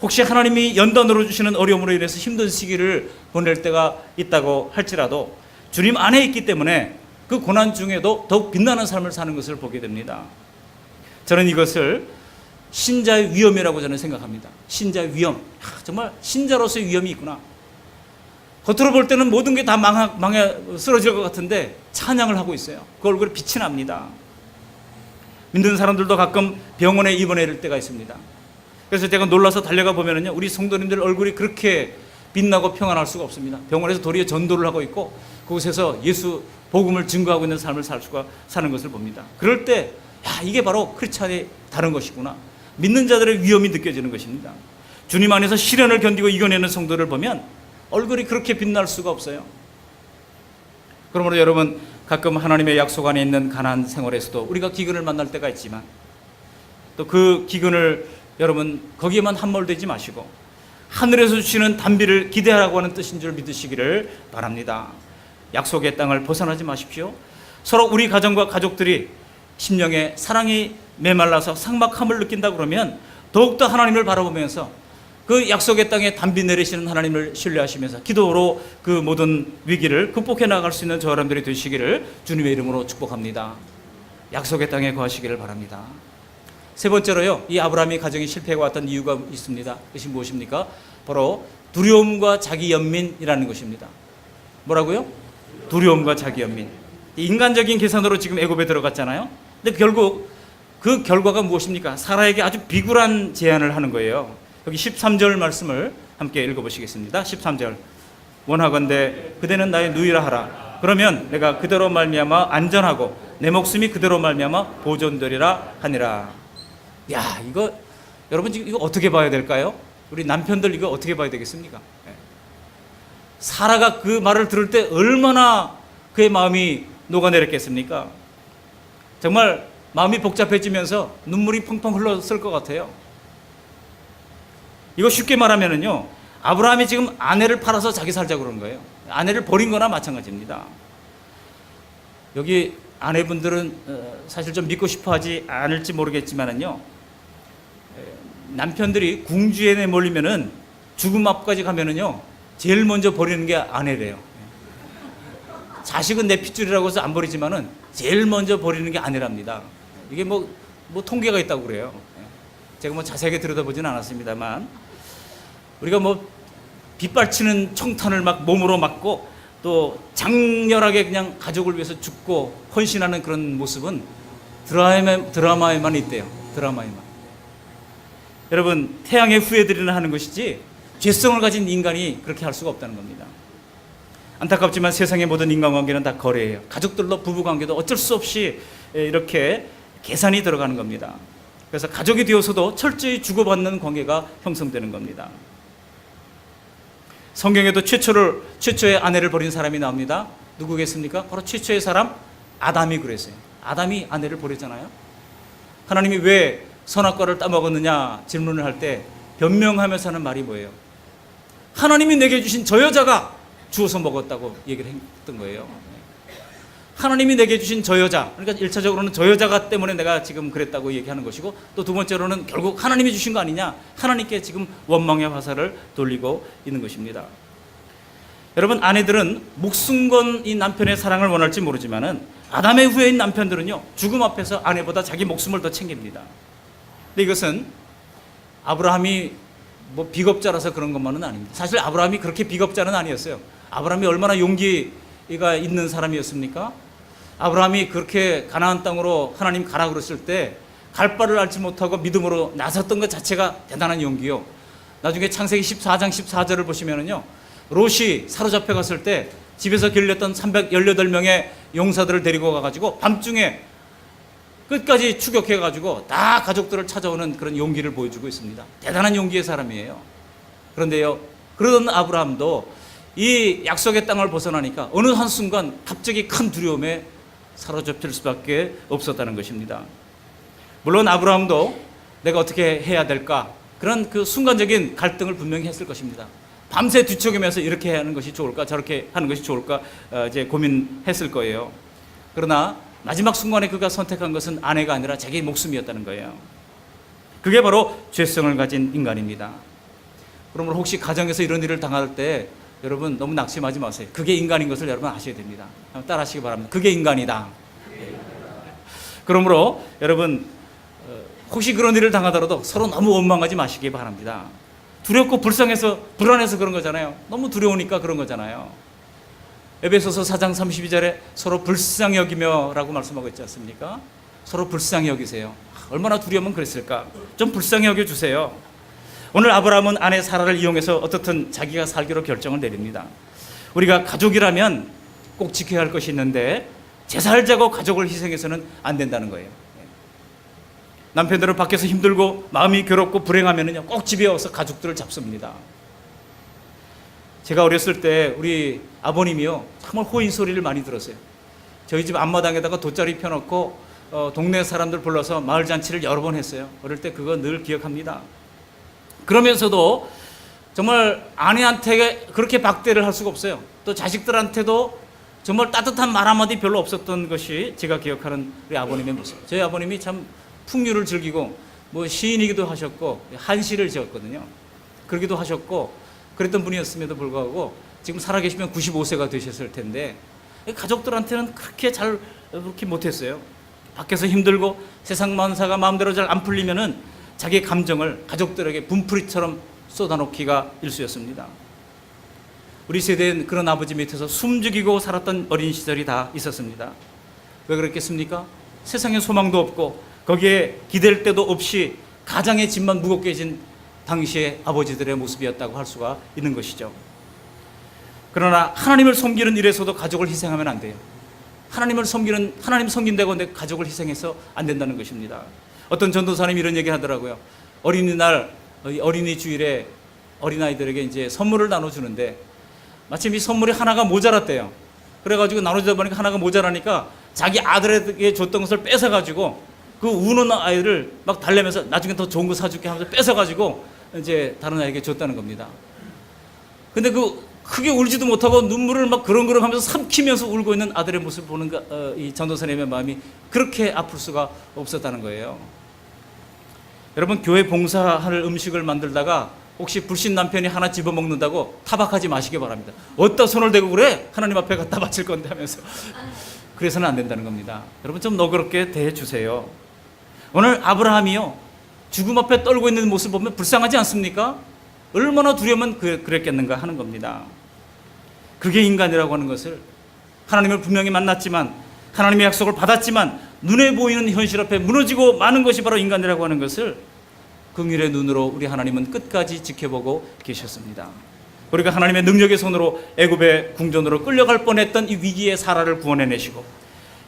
혹시 하나님이 연단으로 주시는 어려움으로 인해서 힘든 시기를 보낼 때가 있다고 할지라도 주님 안에 있기 때문에 그 고난 중에도 더욱 빛나는 삶을 사는 것을 보게 됩니다. 저는 이것을 신자의 위엄이라고 저는 생각합니다. 신자의 위엄. 정말 신자로서의 위엄이 있구나. 겉으로 볼 때는 모든 게 다 망해 쓰러질 것 같은데 찬양을 하고 있어요. 그 얼굴에 빛이 납니다. 믿는 사람들도 가끔 병원에 입원해 될 때가 있습니다. 그래서 제가 놀라서 달려가 보면은요, 우리 성도님들 얼굴이 그렇게 빛나고 평안할 수가 없습니다. 병원에서 도리어 전도를 하고 있고 그곳에서 예수 복음을 증거하고 있는 삶을 사는 것을 봅니다. 그럴 때, 야, 이게 바로 크리스찬이 다른 것이구나. 믿는 자들의 위엄이 느껴지는 것입니다. 주님 안에서 시련을 견디고 이겨내는 성도를 보면 얼굴이 그렇게 빛날 수가 없어요. 그러므로 여러분, 가끔 하나님의 약속 안에 있는 가나안 생활에서도 우리가 기근을 만날 때가 있지만 또 그 기근을 여러분 거기에만 함몰되지 마시고 하늘에서 주시는 단비를 기대하라고 하는 뜻인 줄 믿으시기를 바랍니다. 약속의 땅을 벗어나지 마십시오. 서로 우리 가정과 가족들이 심령에 사랑이 메말라서 삭막함을 느낀다 그러면 더욱더 하나님을 바라보면서 그 약속의 땅에 단비 내리시는 하나님을 신뢰하시면서 기도로 그 모든 위기를 극복해 나갈 수 있는 저 여러분들이 되시기를 주님의 이름으로 축복합니다. 약속의 땅에 거하시기를 바랍니다. 세 번째로요, 이 아브라함이 가정이 실패해 왔던 이유가 있습니다. 그것이 무엇입니까? 바로 두려움과 자기 연민이라는 것입니다. 뭐라고요? 두려움과 자기 연민. 인간적인 계산으로 지금 애굽에 들어갔잖아요. 근데 결국 그 결과가 무엇입니까? 사라에게 아주 비굴한 제안을 하는 거예요. 여기 13절 말씀을 함께 읽어보시겠습니다. 13절. 원하건대 그대는 나의 누이라 하라. 그러면 내가 그대로 말미암아 안전하고 내 목숨이 그대로 말미암아 보존되리라 하니라. 야, 이거 여러분 지금 이거 어떻게 봐야 될까요? 우리 남편들 이거 어떻게 봐야 되겠습니까? 사라가 그 말을 들을 때 얼마나 그의 마음이 녹아내렸겠습니까? 정말 마음이 복잡해지면서 눈물이 펑펑 흘렀을 것 같아요. 이거 쉽게 말하면은요, 아브라함이 지금 아내를 팔아서 자기 살자고 그런 거예요. 아내를 버린 거나 마찬가지입니다. 여기 아내분들은 사실 좀 믿고 싶어 하지 않을지 모르겠지만은요, 남편들이 궁지에 내몰리면은 죽음 앞까지 가면은요, 제일 먼저 버리는 게 아내래요. 자식은 내 핏줄이라고 해서 안 버리지만은 제일 먼저 버리는 게 아내랍니다. 이게 뭐 통계가 있다고 그래요. 제가 자세하게 들여다보지는 않았습니다만, 우리가 빗발치는 청탄을 막 몸으로 맞고 또 장렬하게 그냥 가족을 위해서 죽고 헌신하는 그런 모습은 드라마에만 있대요. 드라마에만. 여러분, 태양의 후예들이나 하는 것이지 죄성을 가진 인간이 그렇게 할 수가 없다는 겁니다. 안타깝지만 세상의 모든 인간관계는 다 거래예요. 가족들도 부부관계도 어쩔 수 없이 이렇게 계산이 들어가는 겁니다. 그래서 가족이 되어서도 철저히 주고받는 관계가 형성되는 겁니다. 성경에도 최초의 아내를 버린 사람이 나옵니다. 누구겠습니까? 바로 최초의 사람 아담이 그랬어요. 아담이 아내를 버렸잖아요. 하나님이 왜 선악과를 따먹었느냐 질문을 할 때 변명하면서 하는 말이 뭐예요? 하나님이 내게 주신 저 여자가 주워서 먹었다고 얘기를 했던 거예요. 하나님이 내게 주신 저 여자, 그러니까 1차적으로는 저 여자가 때문에 내가 지금 그랬다고 얘기하는 것이고, 또 두 번째로는 결국 하나님이 주신 거 아니냐, 하나님께 지금 원망의 화살을 돌리고 있는 것입니다. 여러분, 아내들은 목숨 건 이 남편의 사랑을 원할지 모르지만은 아담의 후예인 남편들은요, 죽음 앞에서 아내보다 자기 목숨을 더 챙깁니다. 근데 이것은 아브라함이 뭐 비겁자라서 그런 것만은 아닙니다. 사실 아브라함이 그렇게 비겁자는 아니었어요. 아브라함이 얼마나 용기가 있는 사람이었습니까? 아브라함이 그렇게 가나안 땅으로 하나님 가라 그랬을 때 갈 바를 알지 못하고 믿음으로 나섰던 것 자체가 대단한 용기요. 나중에 창세기 14장 14절을 보시면은요, 롯이 사로잡혀 갔을 때 집에서 길렸던 318명의 용사들을 데리고 가가지고 밤중에 끝까지 추격해가지고 다 가족들을 찾아오는 그런 용기를 보여주고 있습니다. 대단한 용기의 사람이에요. 그런데요, 그러던 아브라함도 이 약속의 땅을 벗어나니까 어느 한순간 갑자기 큰 두려움에 사로잡힐 수밖에 없었다는 것입니다. 물론 아브라함도 내가 어떻게 해야 될까, 그런 그 순간적인 갈등을 분명히 했을 것입니다. 밤새 뒤척이면서 이렇게 하는 것이 좋을까, 저렇게 하는 것이 좋을까 이제 고민했을 거예요. 그러나 마지막 순간에 그가 선택한 것은 아내가 아니라 자기 목숨이었다는 거예요. 그게 바로 죄성을 가진 인간입니다. 그러므로 혹시 가정에서 이런 일을 당할 때 여러분 너무 낙심하지 마세요. 그게 인간인 것을 여러분 아셔야 됩니다. 따라 하시기 바랍니다. 그게 인간이다. 그러므로 여러분 혹시 그런 일을 당하더라도 서로 너무 원망하지 마시기 바랍니다. 두렵고 불쌍해서 불안해서 그런 거잖아요. 너무 두려우니까 그런 거잖아요. 에베소서 4장 32절에 서로 불쌍히 여기며 라고 말씀하고 있지 않습니까? 서로 불쌍히 여기세요. 얼마나 두려우면 그랬을까? 좀 불쌍히 여겨주세요. 오늘 아브라함은 아내 사라를 이용해서 어떻든 자기가 살기로 결정을 내립니다. 우리가 가족이라면 꼭 지켜야 할 것이 있는데 제살 자고 가족을 희생해서는 안 된다는 거예요. 남편들은 밖에서 힘들고 마음이 괴롭고 불행하면은요, 꼭 집에 와서 가족들을 잡습니다. 제가 어렸을 때 우리 아버님이요, 정말 호인 소리를 많이 들었어요. 저희 집 앞마당에다가 돗자리 펴놓고 동네 사람들 불러서 마을 잔치를 여러 번 했어요. 어릴 때 그거 늘 기억합니다. 그러면서도 정말 아내한테 그렇게 박대를 할 수가 없어요. 또 자식들한테도 정말 따뜻한 말 한마디 별로 없었던 것이 제가 기억하는 우리 아버님의 모습. 저희 아버님이 참 풍류를 즐기고 뭐 시인이기도 하셨고 한시를 지었거든요. 그러기도 하셨고 그랬던 분이었음에도 불구하고 지금 살아계시면 95세가 되셨을 텐데 가족들한테는 그렇게 잘 그렇게 못했어요. 밖에서 힘들고 세상 만사가 마음대로 잘 안 풀리면은 자기 감정을 가족들에게 분풀이처럼 쏟아놓기가 일쑤였습니다. 우리 세대엔 그런 아버지 밑에서 숨죽이고 살았던 어린 시절이 다 있었습니다. 왜 그랬겠습니까? 세상에 소망도 없고 거기에 기댈 데도 없이 가장의 짐만 무겁게 진 당시의 아버지들의 모습이었다고 할 수가 있는 것이죠. 그러나 하나님을 섬기는 일에서도 가족을 희생하면 안 돼요. 하나님 섬긴다고 내 가족을 희생해서 안 된다는 것입니다. 어떤 전도사님이 이런 얘기 하더라고요. 어린이날, 어린이 주일에 어린아이들에게 이제 선물을 나눠주는데 마침 이 선물이 하나가 모자랐대요. 그래가지고 나눠주다 보니까 하나가 모자라니까 자기 아들에게 줬던 것을 뺏어가지고 그 우는 아이를 막 달래면서 나중에 더 좋은 거 사줄게 하면서 뺏어가지고 이제 다른 아이에게 줬다는 겁니다. 근데 크게 울지도 못하고 눈물을 막 그렁그렁 하면서 삼키면서 울고 있는 아들의 모습을 보는 이 전도사님의 마음이 그렇게 아플 수가 없었다는 거예요. 여러분, 교회 봉사할 음식을 만들다가 혹시 불신 남편이 하나 집어먹는다고 타박하지 마시기 바랍니다. 어디다 손을 대고 그래? 하나님 앞에 갖다 바칠 건데 하면서. 그래서는 안 된다는 겁니다. 여러분, 좀 너그럽게 대해주세요. 오늘 아브라함이요, 죽음 앞에 떨고 있는 모습 보면 불쌍하지 않습니까? 얼마나 두려우면 그랬겠는가 하는 겁니다. 그게 인간이라고 하는 것을, 하나님을 분명히 만났지만 하나님의 약속을 받았지만 눈에 보이는 현실 앞에 무너지고 마는 것이 바로 인간이라고 하는 것을 긍휼의 눈으로 우리 하나님은 끝까지 지켜보고 계셨습니다. 우리가 하나님의 능력의 손으로 애굽의 궁전으로 끌려갈 뻔했던 이 위기의 사라를 구원해내시고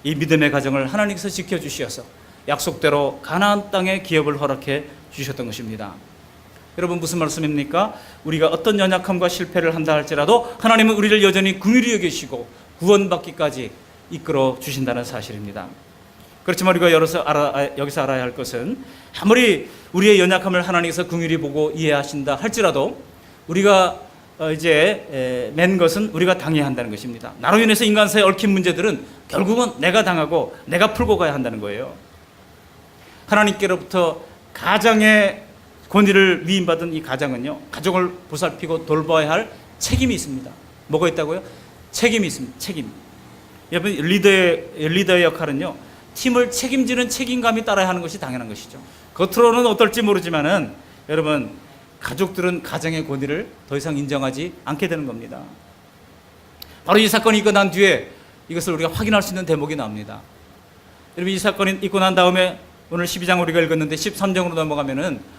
이 믿음의 가정을 하나님께서 지켜주시어서 약속대로 가나안 땅의 기업을 허락해 주셨던 것입니다. 여러분 무슨 말씀입니까? 우리가 어떤 연약함과 실패를 한다 할지라도 하나님은 우리를 여전히 긍휼히 여기시고 구원받기까지 이끌어 주신다는 사실입니다. 그렇지만 우리가 여기서 알아야 할 것은 아무리 우리의 연약함을 하나님께서 긍휼히 보고 이해하신다 할지라도 우리가 이제 맨 것은 우리가 당해야 한다는 것입니다. 나로 인해서 인간사에 얽힌 문제들은 결국은 내가 당하고 내가 풀고 가야 한다는 거예요. 하나님께로부터 가장의 권위를 위임받은 이 가장은요, 가족을 보살피고 돌봐야 할 책임이 있습니다. 뭐가 있다고요? 책임이 있습니다. 책임. 여러분, 리더의 역할은요, 팀을 책임지는 책임감이 따라야 하는 것이 당연한 것이죠. 겉으로는 어떨지 모르지만은 여러분, 가족들은 가정의 권위를 더 이상 인정하지 않게 되는 겁니다. 바로 이 사건이 있고 난 뒤에 이것을 우리가 확인할 수 있는 대목이 나옵니다. 여러분, 이 사건이 있고 난 다음에 오늘 12장 우리가 읽었는데 13장으로 넘어가면은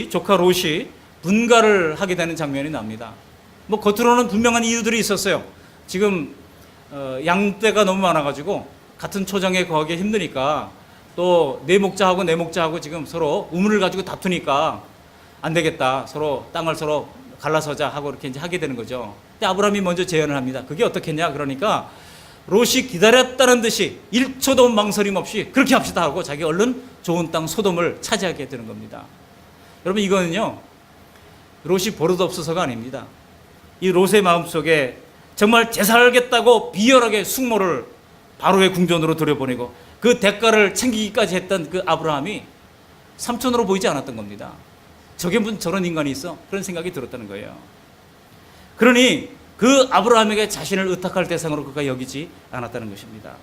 조카 롯이 분가를 하게 되는 장면이 나옵니다. 뭐 겉으로는 분명한 이유들이 있었어요. 지금 양떼가 너무 많아가지고 같은 초장에 거하기 힘드니까 또 내 목자하고 지금 서로 우물을 가지고 다투니까 안 되겠다. 서로 땅을 서로 갈라서자 하고 이렇게 이제 하게 되는 거죠. 근데 아브라함이 먼저 제안을 합니다. 그게 어떻겠냐? 그러니까 롯이 기다렸다는 듯이 1초도 망설임 없이 그렇게 합시다 하고 자기 얼른 좋은 땅 소돔을 차지하게 되는 겁니다. 여러분, 이거는요, 롯이 버릇없어서가 아닙니다. 이 롯의 마음속에 정말 제살겠다고 비열하게 숙모를 바로의 궁전으로 들여보내고 그 대가를 챙기기까지 했던 그 아브라함이 삼촌으로 보이지 않았던 겁니다. 저게 무슨 저런 인간이 있어? 그런 생각이 들었다는 거예요. 그러니 그 아브라함에게 자신을 의탁할 대상으로 그가 여기지 않았다는 것입니다.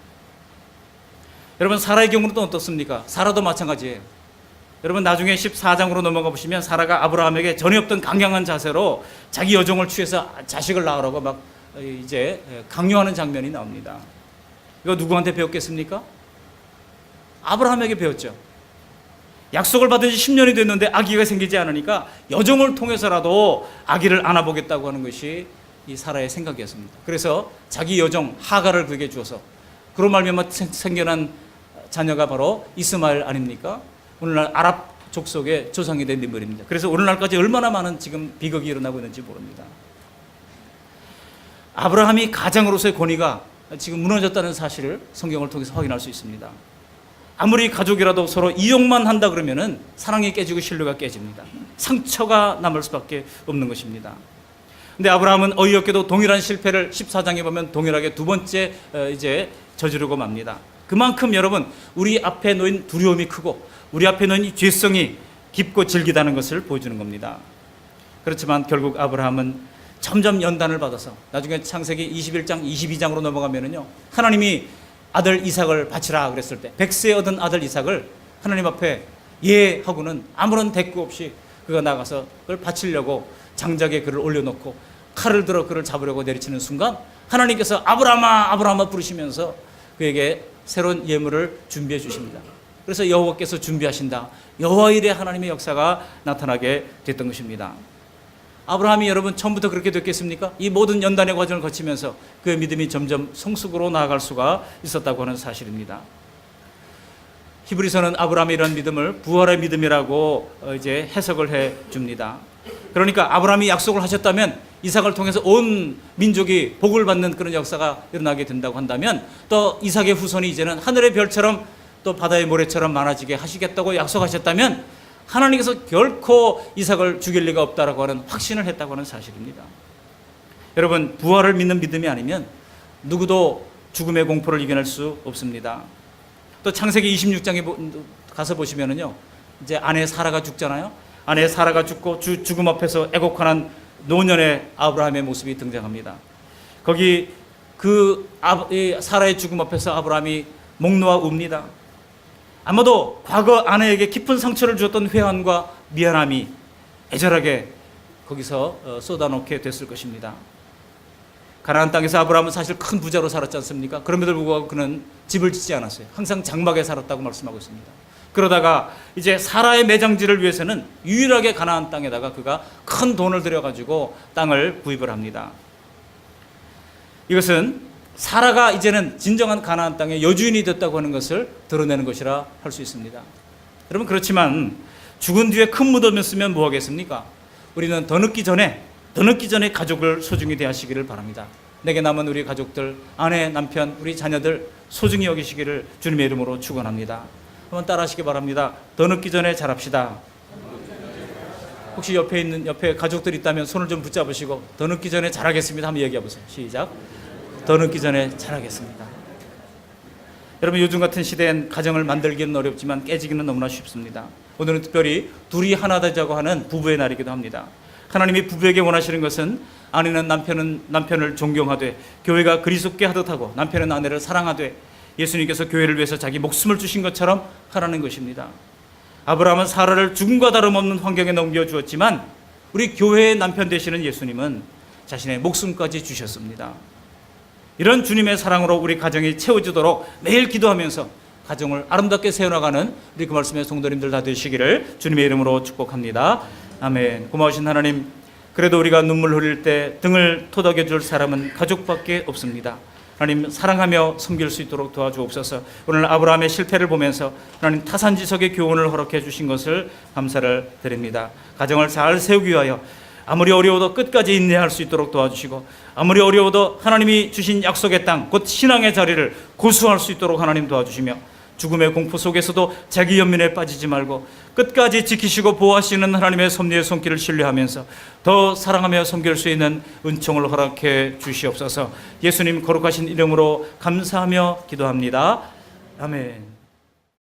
여러분, 사라의 경우는 또 어떻습니까? 사라도 마찬가지예요. 여러분, 나중에 14장으로 넘어가 보시면 사라가 아브라함에게 전에 없던 강경한 자세로 자기 여종을 취해서 자식을 낳으라고 막 이제 강요하는 장면이 나옵니다. 이거 누구한테 배웠겠습니까? 아브라함에게 배웠죠. 약속을 받은 지 10년이 됐는데 아기가 생기지 않으니까 여종을 통해서라도 아기를 안아보겠다고 하는 것이 이 사라의 생각이었습니다. 그래서 자기 여종 하가를 그에게 주어서 그로 말미암아 생겨난 자녀가 바로 이스마엘 아닙니까? 오늘날 아랍 족속의 조상이 된 인물입니다. 그래서 오늘날까지 얼마나 많은 지금 비극이 일어나고 있는지 모릅니다. 아브라함이 가장으로서의 권위가 지금 무너졌다는 사실을 성경을 통해서 확인할 수 있습니다. 아무리 가족이라도 서로 이용만 한다 그러면은 사랑이 깨지고 신뢰가 깨집니다. 상처가 남을 수밖에 없는 것입니다. 근데 아브라함은 어이없게도 동일한 실패를 14장에 보면 동일하게 두 번째 이제 저지르고 맙니다. 그만큼 여러분, 우리 앞에 놓인 두려움이 크고 우리 앞에 놓인 이 죄성이 깊고 질기다는 것을 보여주는 겁니다. 그렇지만 결국 아브라함은 점점 연단을 받아서 나중에 창세기 21장 22장으로 넘어가면은요, 하나님이 아들 이삭을 바치라 그랬을 때 100세 얻은 아들 이삭을 하나님 앞에 예 하고는 아무런 대꾸 없이 그가 나가서 그걸 바치려고 장작에 그를 올려놓고 칼을 들어 그를 잡으려고 내리치는 순간 하나님께서 아브라함아 아브라함아 부르시면서 그에게 새로운 예물을 준비해 주십니다. 그래서 여호와께서 준비하신다, 여호와 일의 하나님의 역사가 나타나게 됐던 것입니다. 아브라함이 여러분 처음부터 그렇게 됐겠습니까? 이 모든 연단의 과정을 거치면서 그의 믿음이 점점 성숙으로 나아갈 수가 있었다고 하는 사실입니다. 히브리서는 아브라함의 이런 믿음을 부활의 믿음이라고 이제 해석을 해 줍니다. 그러니까 아브라함이 약속을 하셨다면 이삭을 통해서 온 민족이 복을 받는 그런 역사가 일어나게 된다고 한다면 또 이삭의 후손이 이제는 하늘의 별처럼 또 바다의 모래처럼 많아지게 하시겠다고 약속하셨다면 하나님께서 결코 이삭을 죽일 리가 없다라고 하는 확신을 했다고 하는 사실입니다. 여러분, 부활을 믿는 믿음이 아니면 누구도 죽음의 공포를 이겨낼 수 없습니다. 또 창세기 26장에 가서 보시면은요, 이제 아내 사라가 죽잖아요. 아내 사라가 죽고 죽음 앞에서 애곡하는 노년의 아브라함의 모습이 등장합니다. 거기 사라의 죽음 앞에서 아브라함이 목 놓아 웁니다. 아마도 과거 아내에게 깊은 상처를 주었던 회한과 미안함이 애절하게 거기서 쏟아놓게 됐을 것입니다. 가나안 땅에서 아브라함은 사실 큰 부자로 살았지 않습니까? 그럼에도 불구하고 그는 집을 짓지 않았어요. 항상 장막에 살았다고 말씀하고 있습니다. 그러다가 이제 사라의 매장지를 위해서는 유일하게 가나안 땅에다가 그가 큰 돈을 들여가지고 땅을 구입을 합니다. 이것은 사라가 이제는 진정한 가나안 땅의 여주인이 됐다고 하는 것을 드러내는 것이라 할 수 있습니다. 여러분, 그렇지만 죽은 뒤에 큰 무덤을 쓰면 뭐 하겠습니까? 우리는 더 늦기 전에 가족을 소중히 대하시기를 바랍니다. 내게 남은 우리 가족들, 아내, 남편, 우리 자녀들 소중히 여기시기를 주님의 이름으로 축원합니다. 한번 따라하시기 바랍니다. 더 늦기 전에 잘합시다. 혹시 옆에 가족들 있다면 손을 좀 붙잡으시고 더 늦기 전에 잘하겠습니다. 한번 얘기해 보세요. 시작. 더 늦기 전에 잘하겠습니다. 여러분, 요즘 같은 시대엔 가정을 만들기는 어렵지만 깨지기는 너무나 쉽습니다. 오늘은 특별히 둘이 하나 되자고 하는 부부의 날이기도 합니다. 하나님이 부부에게 원하시는 것은 아내는 남편을 존경하되 교회가 그리스도께 하듯 하고 남편은 아내를 사랑하되 예수님께서 교회를 위해서 자기 목숨을 주신 것처럼 하라는 것입니다. 아브라함은 사라를 죽음과 다름없는 환경에 넘겨주었지만 우리 교회의 남편 되시는 예수님은 자신의 목숨까지 주셨습니다. 이런 주님의 사랑으로 우리 가정이 채워지도록 매일 기도하면서 가정을 아름답게 세워나가는 우리 그 말씀의 성도님들 다 되시기를 주님의 이름으로 축복합니다. 아멘. 고마우신 하나님, 그래도 우리가 눈물 흘릴 때 등을 토닥여 줄 사람은 가족밖에 없습니다. 하나님, 사랑하며 섬길 수 있도록 도와주옵소서. 오늘 아브라함의 실패를 보면서 하나님 타산지석의 교훈을 허락해 주신 것을 감사를 드립니다. 가정을 잘 세우기 위하여 아무리 어려워도 끝까지 인내할 수 있도록 도와주시고, 아무리 어려워도 하나님이 주신 약속의 땅, 곧 신앙의 자리를 고수할 수 있도록 하나님 도와주시며, 죽음의 공포 속에서도 자기 연민에 빠지지 말고 끝까지 지키시고 보호하시는 하나님의 섭리의 손길을 신뢰하면서 더 사랑하며 섬길 수 있는 은총을 허락해 주시옵소서. 예수님 거룩하신 이름으로 감사하며 기도합니다. 아멘.